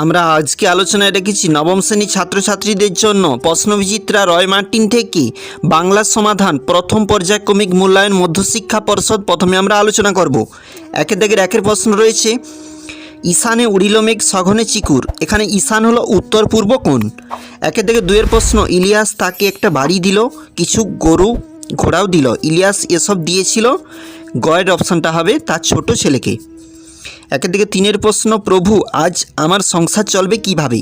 আমরা আজকে আলোচনায় রেখেছি নবম শ্রেণীর ছাত্রছাত্রীদের জন্য প্রশ্নবিচিত্রা রয় মার্টিন থেকে বাংলা সমাধান প্রথম পর্যায়ক্রমিক মূল্যায়ন মধ্যশিক্ষা পর্ষদ। প্রথমে আমরা আলোচনা করব। একের দাগের একের প্রশ্ন রয়েছে, ঈশানে উড়িল মেঘ সঘনে চিকুর। এখানে ঈশান হলো উত্তর পূর্ব কোণ। একের দাগের দুয়ের প্রশ্ন, ইলিয়াস তাকে একটা বাড়ি দিল, কিছু গরু ঘোড়াও দিল। ইলিয়াস এসব দিয়েছিল, গয়ের অপশানটা হবে তার ছোট ছেলেকে। একের দিকে তিনের প্রশ্ন, প্রভু আজ আমার সংসার চলবে কিভাবে?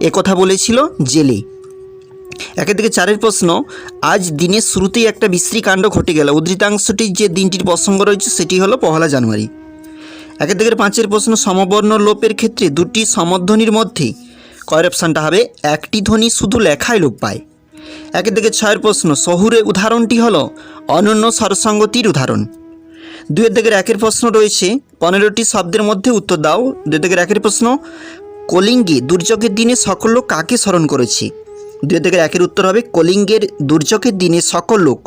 এ কথা বলেছিল জেলে। একের দিকে চারের প্রশ্ন, আজ দিনের শুরুতেই একটা বিশ্রী কাণ্ড ঘটে গেল। উদ্ধৃতাংশটি যে দিনটির প্রসঙ্গ রয়েছে সেটি হলো 1 জানুয়ারি। একের দিকের পাঁচের প্রশ্ন, সমবর্ণ লোপের ক্ষেত্রে দুটি সমধ্বনির মধ্যে কয়ের অপশানটা হবে একটি ধ্বনি শুধু লেখায় লোপ পায়। একের দিকে ছয়ের প্রশ্ন, শহুরে উদাহরণটি হলো অনন্য স্বরসঙ্গতির উদাহরণ। দুয়ের দিকের একের প্রশ্ন রয়েছে, 15টি শব্দের মধ্যে উত্তর দাও। দুয়ের দিকের একের প্রশ্ন, কলিঙ্গে দুর্যোগের দিনে সকল লোক কাকে স্মরণ করেছে? দুয়ের দিকের একের উত্তর হবে কলিঙ্গের দুর্যোগের দিনে সকল লোক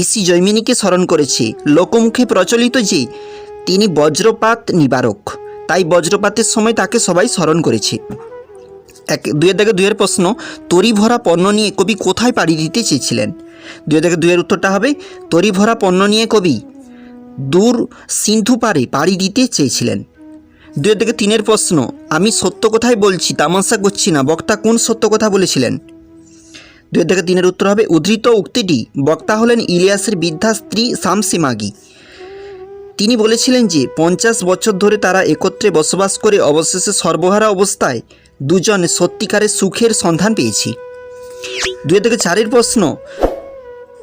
ঋষি জৈমিনীকে স্মরণ করেছে। লোকমুখে প্রচলিত যে তিনি বজ্রপাত নিবারক, তাই বজ্রপাতের সময় তাকে সবাই স্মরণ করেছে। দুয়ের দাগে দুয়ের প্রশ্ন, তরি ভরা পণ্য নিয়ে কবি কোথায় পাড়ি দিতে চেয়েছিলেন? দুয়ের দাগে দুয়ের উত্তরটা হবে তরি ভরা পণ্য নিয়ে কবি দূর সিন্ধু পারে পাড়ি দিতে চেয়েছিলেন। দুয়ের দিকে তিনের প্রশ্ন, আমি সত্য কথাই বলছি, তামাশা করছি না, বক্তা কোন সত্য কথা বলেছিলেন? দুয়ের দিকে তিনের উত্তর হবে উদ্ধৃত উক্তিটি বক্তা হলেন ইলিয়াসের বৃদ্ধা স্ত্রী শামসী মাগি। তিনি বলেছিলেন যে 50 বছর ধরে তারা একত্রে বসবাস করে অবশেষে সর্বহারা অবস্থায় দুজন সত্যিকারের সুখের সন্ধান পেয়েছি। দুয়ের দিকে চারের প্রশ্ন,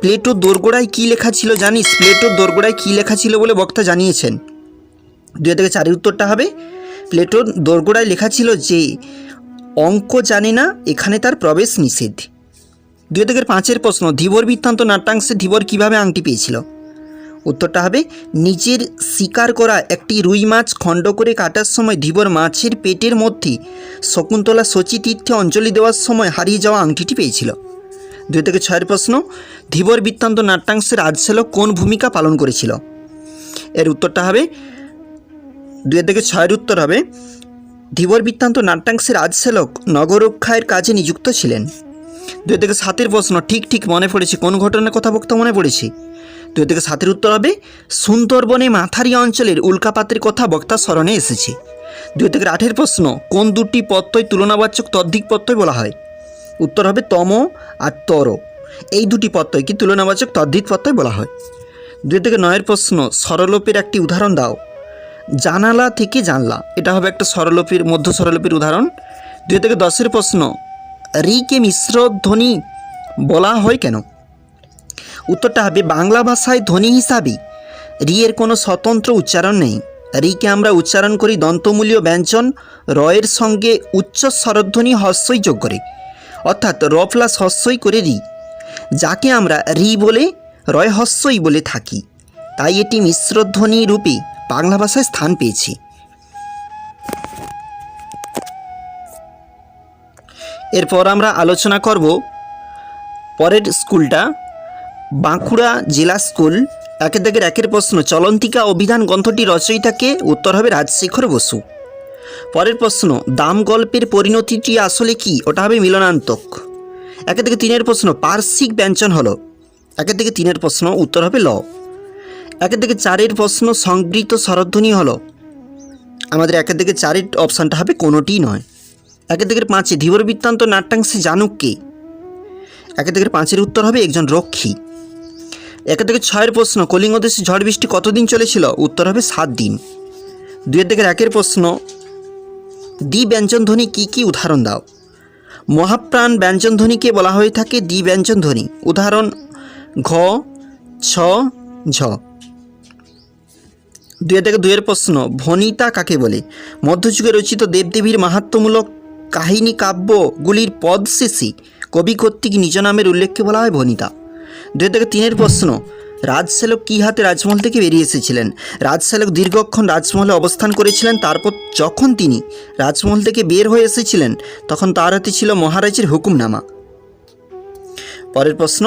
প্লেটোর দোরগোড়ায় কী লেখা ছিল জানিস? প্লেটোর দোরগোড়ায় কী লেখা ছিল বলে বক্তা জানিয়েছেন। দুই থেকে চারের উত্তরটা হবে প্লেটোর দোরগোড়ায় লেখা ছিল যে অঙ্ক জানে না, এখানে তার প্রবেশ নিষেধ। দুই থেকে পাঁচের প্রশ্ন, ধীবর বৃত্তান্ত নাট্যাংশে ধীবর কীভাবে আংটি পেয়েছিল? উত্তরটা হবে নিজের শিকার করা একটি রুই মাছ খণ্ড করে কাটার সময় ধীবর মাছের পেটের মধ্যে শকুন্তলা শচী তীর্থে অঞ্জলি দেওয়ার সময় হারিয়ে যাওয়া আংটিটি পেয়েছিল। 2 থেকে 6 প্রশ্ন, ধীবর বৃত্তান্ত নাট্যাংশে রাজসেলক কোন ভূমিকা পালন করেছিল? এর উত্তরটা হবে 2 থেকে 6 উত্তর হবে ধীবর বৃত্তান্ত নাট্যাংশে রাজসেলক নগররক্ষার কাজে নিযুক্ত ছিলেন। 2 থেকে 7 প্রশ্ন, ঠিক ঠিক মনে পড়েছে, কোন ঘটনার কথা বক্তা মনে পড়েছে? 2 থেকে 7 উত্তর হবে সুন্দরবনে মাথারি অঞ্চলের উল্কাপাতের কথা বক্তা স্মরণে এসেছে। 2 থেকে 8 প্রশ্ন, কোন দুটি প্রত্যয় তুলনাবাচক তদ্ধিক প্রত্যয় বলা হয়? উত্তর হবে তম আর তর, এই দুটি প্রত্যয়কে তুলনাবাচক তদ্ধিত প্রত্যয় বলা হয়। 2 থেকে 9 প্রশ্ন, স্বরলোপের একটি উদাহরণ দাও। জানালা থেকে জানলা, এটা হবে একটা স্বরলোপের মধ্য স্বরলোপের উদাহরণ। 2 থেকে 10 প্রশ্ন, রিকে মিশ্র ধ্বনি বলা হয় কেন? উত্তরটা হবে বাংলা ভাষায় ধ্বনি হিসাবে রি এর কোনো স্বতন্ত্র উচ্চারণ নেই। রিকে আমরা উচ্চারণ করি দন্তমূলীয় ব্যঞ্জন রয়ের সঙ্গে উচ্চ স্বরধ্বনি হস্যই যোগ করে, অর্থাৎ র প্লাস হস্যই করে রি, যাকে আমরা রি বলে রয় হস্যই বলে থাকি, তাই এটি মিশ্রধ্বনি রূপে বাংলা ভাষায় স্থান পেয়েছে। এরপর আমরা আলোচনা করব পরের স্কুলটা বাঁকুড়া জেলা স্কুল। 1 থেকে 1 প্রশ্ন, চলন্তিকা অভিধান গ্রন্থটি রচয়িতাকে? উত্তর হবে রাজশেখর বসু। পরের প্রশ্ন, দাম গল্পের পরিণতিটি আসলে কি? ওটা হবে মিলনান্তক। 1 থেকে 3 প্রশ্ন, পার্শ্বিক ব্যঞ্জন হলো? 1 থেকে 3 প্রশ্ন উত্তর হবে ল। 1 থেকে 4 প্রশ্ন, সংবৃত স্বরধ্বনি হলো? আমাদের 1 থেকে 4 অপশানটা হবে কোনোটি নয়। 1 থেকে 5, ধীবর বৃত্তান্ত নাট্যাংশে জানুক কে? 1 থেকে 5 উত্তর হবে একজন রক্ষী। 1 থেকে 6 প্রশ্ন, কলিঙ্গ দেশে ঝড় বৃষ্টি কতদিন চলেছিল? উত্তর হবে 7 দিন। 2 থেকে 1 প্রশ্ন, দ্বি ব্যঞ্জন ধ্বনি কী কী? উদাহরণ দাও। মহাপ্রাণ ব্যঞ্জন ধ্বনিকে বলা হয়ে থাকে দ্বি ব্যঞ্জন ধ্বনি। উদাহরণ ঘ, ছ, ঝ। 2 থেকে 2 প্রশ্ন, ভনিতা কাকে বলে? মধ্যযুগে রচিত দেবদেবীর মাহাত্ম্যমূলক কাহিনী কাব্যগুলির পদ শেষে কবি কর্তৃক নিজ নামের উল্লেখকে বলা হয় ভনিতা। 2 থেকে 3 প্রশ্ন, রাজসেলক কী হাতে রাজমহল থেকে বেরিয়ে এসেছিলেন? রাজসেলক দীর্ঘক্ষণ রাজমহলে অবস্থান করেছিলেন, তারপর যখন তিনি রাজমহল থেকে বের হয়ে এসেছিলেন তখন তার হাতে ছিল মহারাজের হুকুমনামা। পরের প্রশ্ন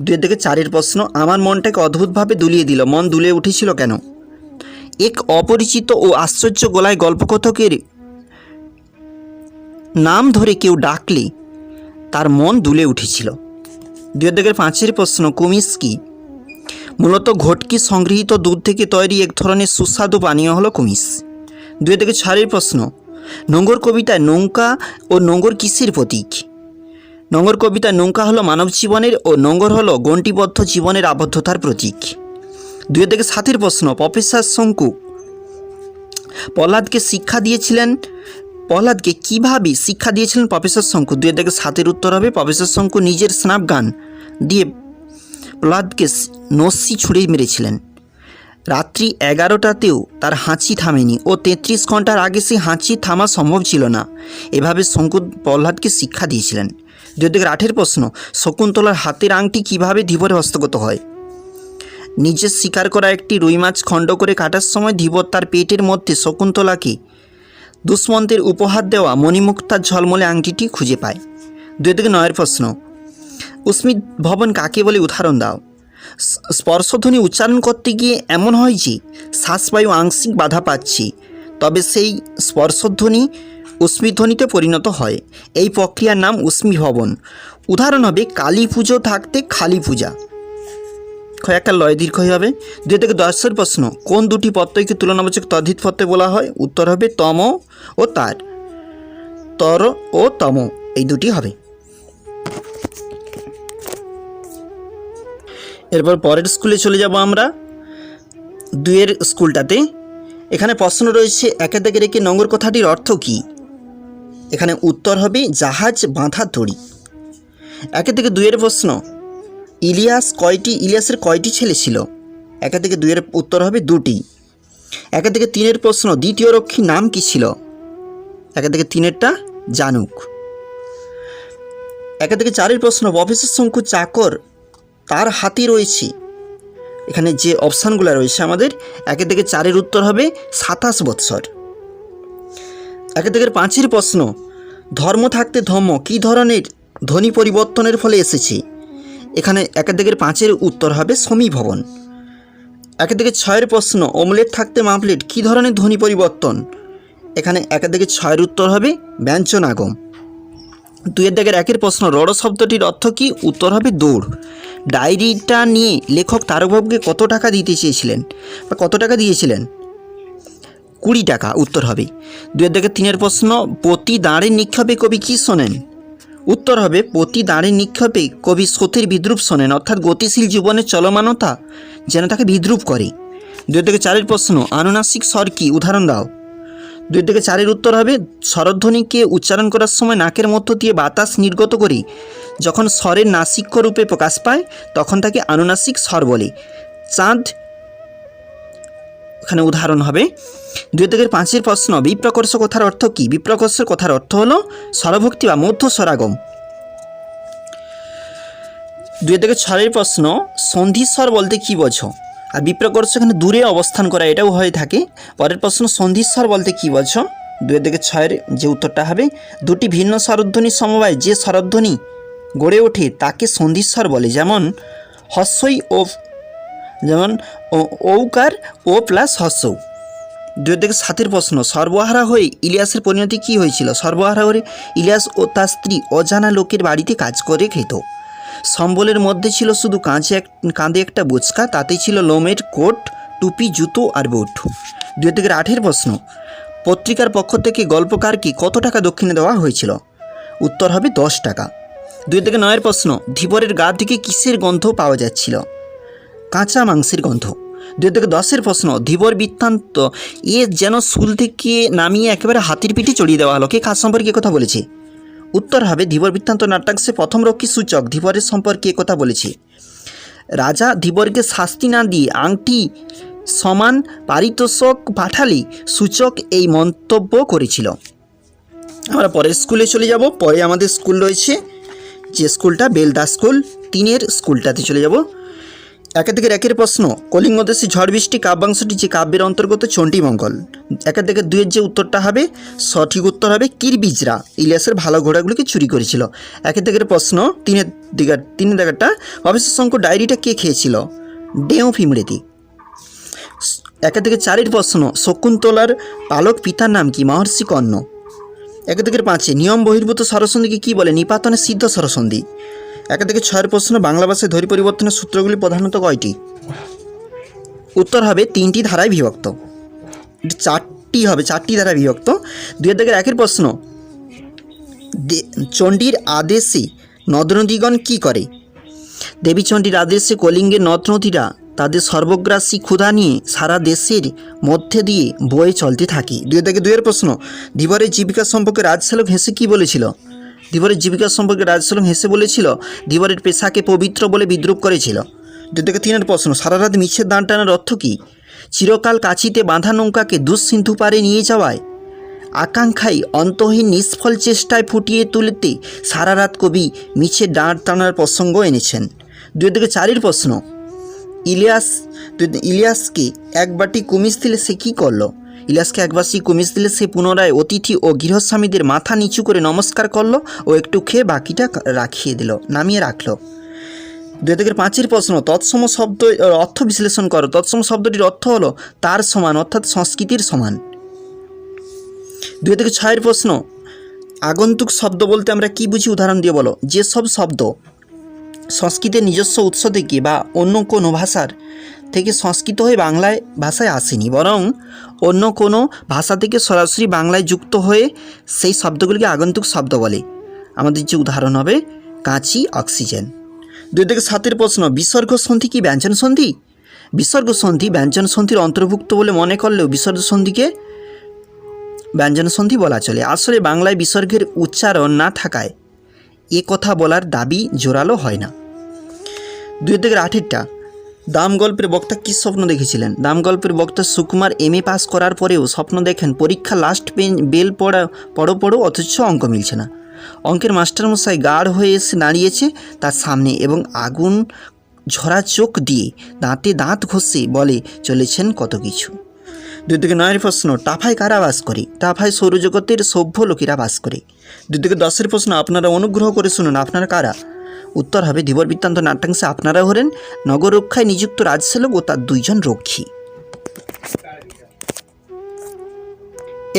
2 থেকে 4 প্রশ্ন, আমার মনটাকে অদ্ভুতভাবে দুলিয়ে দিল। মন দুলে উঠেছিল কেন? এক অপরিচিত ও আশ্চর্য গলায় গল্পকথকের নাম ধরে কেউ ডাকলে তার মন দুলে উঠেছিল। 2-5 প্রশ্ন, কুমিজ কি? মূলত ঘটকি সংগৃহীত দুধ থেকে তৈরি এক ধরনের সুস্বাদু পানীয় হলো কুমিজ। 2-6 প্রশ্ন, নোঙ্গর কবিতায় নৌকা ও নোঙ্গর কিসের প্রতীক? নোঙ্গর কবিতায় নৌকা হলো মানব জীবনের ও নোঙ্গর হলো গণ্ডিবদ্ধ জীবনের আবদ্ধতার প্রতীক। 2-7 প্রশ্ন, প্রফেসর শঙ্কু প্রহ্লাদকে কীভাবে শিক্ষা দিয়েছিলেন প্রফেসর শঙ্কু? 2-7 উত্তর হবে প্রফেসর শঙ্কু নিজের স্নাপগান দিয়ে প্রহ্লাদকে নস্যি ছুঁড়ে মেরেছিলেন। রাত্রি 11টাতেও তার হাঁচি থামেনি ও 33 ঘন্টার আগে সেই হাঁচি থামা সম্ভব ছিল না। এভাবে শঙ্কু প্রহ্লাদকে শিক্ষা দিয়েছিলেন। 2-8 প্রশ্ন, শকুন্তলার হাতের আংটি কীভাবে ধীবরে হস্তগত হয়? নিজের শিকার করা একটি রুই মাছ খণ্ড করে কাটার সময় ধীবর তার পেটের মধ্যে শকুন্তলাকে দুষ্মন্তের উপহার দেওয়া মণিমুক্তার ঝলমলে আংটিটি খুঁজে পায়। 2-9 প্রশ্ন, উস্মিত ভবন কাকে বলে উদাহরণ দাও? স্পর্শধ্বনি উচ্চারণ করতে গিয়ে এমন হয় যে শ্বাসবায়ু আংশিক বাধা পাচ্ছে, তবে সেই স্পর্শধ্বনি উস্মিধ্বনিতে পরিণত হয়। এই প্রক্রিয়ার নাম উস্মিভবন। উদাহরণ হবে কালী পুজো থাকতে খালি পূজা। একটা লয় দীর্ঘই হবে। 2-10 প্রশ্ন, কোন দুটি প্রত্যয়কে তুলনাবাচক তদ্ধিত প্রত্যয় বলা হয়? উত্তর হবে তম ও তার। তর ও তম এই দুটি হবে। এরপর পরের স্কুলে চলে যাব আমরা, 2 স্কুলটাতে। এখানে প্রশ্ন রয়েছে, একে দাগে রেখে নোঙ্গর কথাটির অর্থ কী? এখানে উত্তর হবে জাহাজ বাঁধা দড়ি। 1-2 প্রশ্ন, ইলিয়াসের কয়টি ছেলে ছিল? 1-2 উত্তর হবে 2টি। 1-3 প্রশ্ন, দ্বিতীয় রক্ষীর নাম কি ছিল? 1-3টা জানুক। 1-4 প্রশ্ন, প্রফেসর শঙ্কু চাকর তার হাতে রয়েছে। এখানে যে অপশানগুলো রয়েছে আমাদের, 1-4 উত্তর হবে 27 বৎসর। 1-5 প্রশ্ন, ধর্ম থাকতে ধর্ম কী ধরনের ধ্বনি পরিবর্তনের ফলে এসেছে? এখানে 1-5 উত্তর হবে সমীভবন। 1-6 প্রশ্ন, অমলেট থাকতে মামলেট কী ধরনের ধ্বনি পরিবর্তন? এখানে 1-6 উত্তর হবে ব্যঞ্জনাগম। 2-1 প্রশ্ন, রড় শব্দটির অর্থ কী? উত্তর হবে দৌড়। ডায়েরিটা নিয়ে লেখক তারকবাবুকে কত টাকা দিতে চেয়েছিলেন বা কত টাকা দিয়েছিলেন? 20 টাকা উত্তর হবে। 2-3 প্রশ্ন, প্রতি দাঁড়ের নিক্ষেপে কবি কী শোনেন? উত্তর হবে প্রতি দাঁড়ের নিক্ষেপে কবি স্রোতের বিদ্রুপ শোনেন, অর্থাৎ গতিশীল জীবনের চলমানতা যেন তাকে বিদ্রুপ করে। 2-4 প্রশ্ন, আনুনাসিক স্বর কী? উদাহরণ দাও। 2-4 উত্তর হবে স্বরধ্বনিকে উচ্চারণ করার সময় নাকের মধ্য দিয়ে বাতাস নির্গত করে যখন স্বরের নাসিক্য রূপে প্রকাশ পায় তখন তাকে আনুনাসিক স্বর বলে। চাঁদ এখানে উদাহরণ হবে। 2-5 প্রশ্ন, বিপ্রকর্ষ কথার অর্থ কী? বিপ্রকর্ষের কথার অর্থ হলো স্বরভক্তি বা মধ্য স্বরাগম। 2-6 প্রশ্ন, সন্ধিস্বর বলতে কী বোঝো? আর বিপ্রকর্ষ এখানে দূরে অবস্থান করা, এটাও হয়ে থাকে। পরের প্রশ্ন, সন্ধিস্বর বলতে কী বোঝো? 2-6 যে উত্তরটা হবে, দুটি ভিন্ন স্বরধ্বনির সমবায় যে স্বরধ্বনি গড়ে ওঠে তাকে সন্ধিস্বর বলে। যেমন হস্যই ও, যেমন ঔকার ও প্লাস হস্যৌ। 2-7 প্রশ্ন, সর্বহারা হয়ে ইলিয়াসের পরিণতি কী হয়েছিল? সর্বহারা হয়ে ইলিয়াস ও তার স্ত্রী অজানা লোকের বাড়িতে কাজ করে খেত। সম্বলের মধ্যে ছিল শুধু কাঁধে একটা বোচকা, তাতে ছিল লোমের কোট, টুপি, জুতো আর বুট। 2-8 প্রশ্ন, পত্রিকার পক্ষ থেকে গল্পকারকে কত টাকা দক্ষিণে দেওয়া হয়েছিল? উত্তর হবে 10 টাকা। 2-9 প্রশ্ন, ধীবরের গা থেকে কিসের গন্ধ পাওয়া যাচ্ছিল? কাঁচা মাংসের গন্ধ। 2-10 প্রশ্ন, ধীবর বৃত্তান্ত যেন শুল থেকে নামিয়ে একেবারে হাতির পিঠে চড়িয়ে দেওয়া হলো, কে কাজ সম্পর্কে কথা বলেছে? উত্তর হবে ধীবর বৃত্তান্ত নাট্যাংশে প্রথম রক্ষী সূচক ধীবরের সম্পর্কে কথা বলেছে। রাজা ধীবরকে শাস্তি না দিয়ে আংটি সমান পারিতোষক পাঠালে সূচক এই মন্তব্য করেছিল। আমরা পরের স্কুলে চলে যাব। পরে আমাদের স্কুল রয়েছে যে স্কুলটা বেলদা স্কুল, 3 স্কুলটাতে চলে যাব। 1-1 প্রশ্ন, কলিঙ্গ দেশে ঝড় বৃষ্টি কাব্যাংশটি যে কাব্যের অন্তর্গত চণ্ডীমঙ্গল। 1-2 যে উত্তরটা হবে সঠিক উত্তর হবে কিরবিজরা ইলিয়াসের ভালো ঘোড়াগুলিকে চুরি করেছিল। 1-2 প্রশ্ন, 3-3 প্রফেসর শঙ্কু ডায়েরিটা কে খেয়েছিল? ডেও ফিমড়েতে। 1-4 প্রশ্ন, শকুন্তলার পালক পিতার নাম কি? মহর্ষি কর্ণ। এক থেকে 5 নিয়ম বহির্ভূত স্বরসন্ধিকে কী বলে? নিপাতনে সিদ্ধ স্বরসন্ধি। 1 থেকে 6 প্রশ্ন, বাংলা ভাষায় ধ্বনি পরিবর্তনের সূত্রগুলি প্রধানত কয়টি? উত্তর হবে 3টি ধারায় বিভক্ত। 4টি হবে, 4টি ধারায় বিভক্ত। 2 থেকে 1 প্রশ্ন, চণ্ডীর আদেশে নদ নদীগণ কী করে? দেবী চণ্ডীর আদেশে কলিঙ্গের নদ নদীরা তাদের সর্বগ্রাসী ক্ষুধা নিয়ে সারা দেশের মধ্যে দিয়ে বয়ে চলতে থাকে। 2 থেকে 2 প্রশ্ন, ধীবরের জীবিকা সম্পর্কে রাজশ্যালক হেসে কী বলেছিল? ধীবরের জীবিকা সম্পর্কে রাজশ্যালক হেসে বলেছিল ধীবরের পেশাকে পবিত্র বলে বিদ্রূপ করেছিল। 2 থেকে 3 প্রশ্ন, সারা রাত মিছের দান টানার অর্থ কী? চিরকাল কাছিতে বাঁধা নৌকাকে দুঃসিন্ধু পারে নিয়ে যাওয়ায় আকাঙ্ক্ষায় অন্তহীন নিষ্ফল চেষ্টায় ফুটিয়ে তুলতে সারা রাত কবি মিছে দাঁড় টানার প্রসঙ্গ এনেছেন। 2 থেকে 4 প্রশ্ন, ইলিয়াসকে এক বাটি কুমিজ দিলে সে কী করলো? ইলিয়াসকে এক বাটি কুমিজ দিলে সে পুনরায় অতিথি ও গৃহস্বামীদের মাথা নিচু করে নমস্কার করলো ও একটু খেয়ে বাকিটা নামিয়ে রাখলো। 2 থেকে 5 প্রশ্ন, তৎসম শব্দ অর্থ বিশ্লেষণ করো। তৎসম শব্দটির অর্থ হলো তার সমান, অর্থাৎ সংস্কৃতির সমান। 2 থেকে 6 প্রশ্ন, আগন্তুক শব্দ বলতে আমরা কি বুঝি? উদাহরণ দিয়ে বলো। যেসব শব্দ সংস্কৃতের নিজস্ব উৎস থেকে বা অন্য কোনো ভাষার থেকে সংস্কৃত হয়ে বাংলায় ভাষায় আসেনি, বরং অন্য কোনো ভাষা থেকে সরাসরি বাংলায় যুক্ত হয়ে সেই শব্দগুলিকে আগন্তুক শব্দ বলে। আমাদের যে উদাহরণ হবে কাঁচি, অক্সিজেন। 2 থেকে 7 প্রশ্ন, বিসর্গ সন্ধি কি ব্যঞ্জন সন্ধি? বিসর্গ সন্ধি ব্যঞ্জন সন্ধির অন্তর্ভুক্ত বলে মনে করলেও বিসর্গ সন্ধিকে ব্যঞ্জন সন্ধি বলা চলে। আসলে বাংলায় বিসর্গের উচ্চারণ না থাকায় এ কথা বলার দাবি জোরালো হয় না। 2 থেকে 8টা, দাম গল্পের বক্তা কী স্বপ্ন দেখেছিলেন? দাম গল্পের বক্তা সুকুমার MA পাস করার পরেও স্বপ্ন দেখেন পরীক্ষা লাস্ট বেল পড়ো অথচ অঙ্ক মিলছে না। অঙ্কের মাস্টারমশাই গাঢ় হয়ে এসে দাঁড়িয়েছে তার সামনে এবং আগুন ঝরা চোখ দিয়ে দাঁতে দাঁত ঘষে বলে চলেছেন কত কিছু। 2 থেকে 9 প্রশ্ন, টাফায় কারা বাস করে? টাফায় সৌরজগতের সভ্য লোকেরা বাস করে। 2 থেকে 10 প্রশ্ন, আপনারা অনুগ্রহ করে শুনুন, আপনারা কারা? উত্তর হবে ধীবর বৃত্তান্ত নাট্যাংশে আপনারা হলেন নগররক্ষায় নিযুক্ত রাজশ্যালক ও তার 2 জন রক্ষী।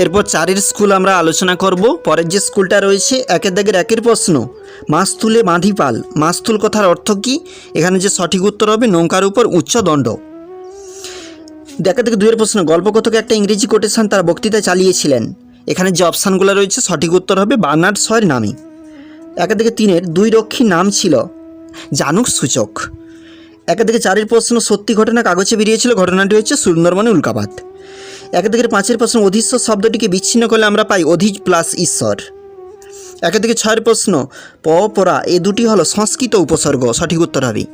এরপর 4 স্কুল আমরা আলোচনা করব। পরের যে স্কুলটা রয়েছে 1 থেকে 1 প্রশ্ন, মাস্তুলে বাঁধি পাল। মাস্তুল কথার অর্থ কী? এখানে যে সঠিক উত্তর হবে নৌকার উপর উচ্চ দণ্ড। 1 থেকে 2 প্রশ্ন, গল্পকথক একটা ইংরেজি কোটেশন তার বক্তৃতায় চালিয়েছিলেন। এখানে যে অপশানগুলো রয়েছে সঠিক উত্তর হবে বার্নার্ড শয়ের নামে। 1 থেকে 3 2 রক্ষীর নাম ছিল জানুক সূচক। 1 থেকে 4 প্রশ্ন, সত্যি ঘটনা কাগজে বেরিয়েছিল, ঘটনাটি হচ্ছে সুন্দরবনে উল্কাপাত। 1 থেকে 5 প্রশ্ন, অধীশ্বর শব্দটিকে বিচ্ছিন্ন করলে আমরা পাই অধীজ প্লাস ঈশ্বর। 1 থেকে 6 প্রশ্ন, পরা এ দুটি হলো সংস্কৃত উপসর্গ, সঠিক উত্তর হবে।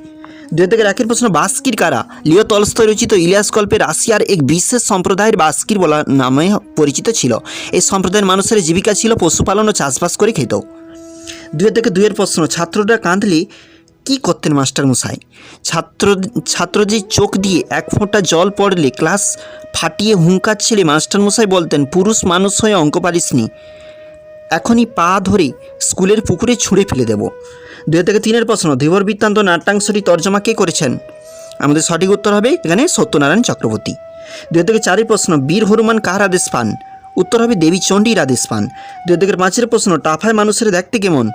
2 থেকে 1 প্রশ্ন, বাস্কির কারা? লিও তলস্তয় রচিত ইলিয়াস গল্পে রাশিয়ার এক বিশেষ সম্প্রদায়ের বাস্কির বলা নামে পরিচিত ছিল। এই সম্প্রদায়ের মানুষের জীবিকা ছিল পশুপালন ও চাষবাস করে খেত। 2 থেকে 2 প্রশ্ন, ছাত্ররা কাঁদলে কী করতেন মাস্টারমশাই? ছাত্রদের চোখ দিয়ে 1 ফোঁটা জল পড়লে ক্লাস ফাটিয়ে হুঙ্কার ছেড়ে মাস্টারমশাই বলতেন, পুরুষ মানুষ হয়ে অঙ্ক পারিসনি, এখনই পা ধরে স্কুলের পুকুরে ছুঁড়ে ফেলে দেব। 2 থেকে 3 প্রশ্ন, ধীবর বৃত্তান্ত নাট্যাংশটি তর্জমা কে করেছেন? আমাদের সঠিক উত্তর হবে এখানে সত্যনারায়ণ চক্রবর্তী। 2 থেকে 4 প্রশ্ন, বীর হনুমান কার আদেশ পান? উত্তর হবে দেবী চণ্ডীর আদেশ পান। 2 থেকে 5 প্রশ্ন, টাফায় মানুষের দেখতে কেমন?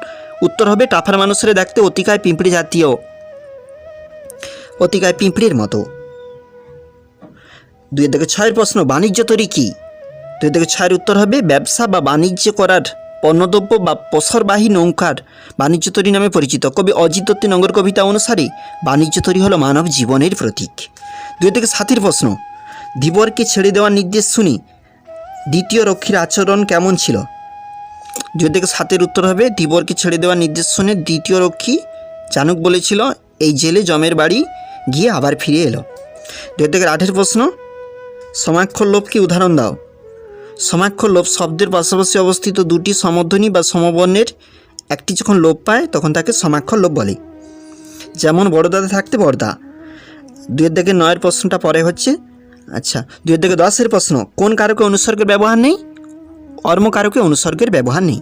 উত্তর হবে টাফার মানুষের দেখতে অতিকায় পিঁপড়ের মতো। 2 থেকে 6 প্রশ্ন, বাণিজ্য তরী কী? 2 থেকে 6 উত্তর হবে ব্যবসা বা বাণিজ্য করার পণ্যদ্রব্য বা পসরবাহী নৌকার বাণিজ্য তরী নামে পরিচিত। কবি অজিত দত্তের নগর কবিতা অনুসারে বাণিজ্য তরী হলো মানব জীবনের প্রতীক। 2 থেকে 7 প্রশ্ন, ধীবরকে ছেড়ে দেওয়ার নির্দেশ শুনি দ্বিতীয় রক্ষীর আচরণ কেমন ছিল? 2 থেকে 7 উত্তর হবে ধীবরকে ছেড়ে দেওয়ার নির্দেশ শুনে দ্বিতীয় রক্ষী জানুক বলেছিল এই জেলে জমের বাড়ি গিয়ে আবার ফিরে এলো। 2 থেকে 8 প্রশ্ন, সমাক্ষর লোপকে উদাহরণ দাও। সমাক্ষর লোপ শব্দের পাশাপাশি অবস্থিত 2টি সমধ্বনি বা সমবর্ণের একটি যখন লোপ পায় তখন তাকে সমাক্ষর লোপ বলে। যেমন বড়দাদা থাকতে বড়দা। 2 থেকে 9 প্রশ্নটা পরে হচ্ছে। আচ্ছা, 2 থেকে 10 প্রশ্ন, কোন কারকে অনুসর্গের ব্যবহার নেই? অর্মকারকে অনুসর্গের ব্যবহার নেই।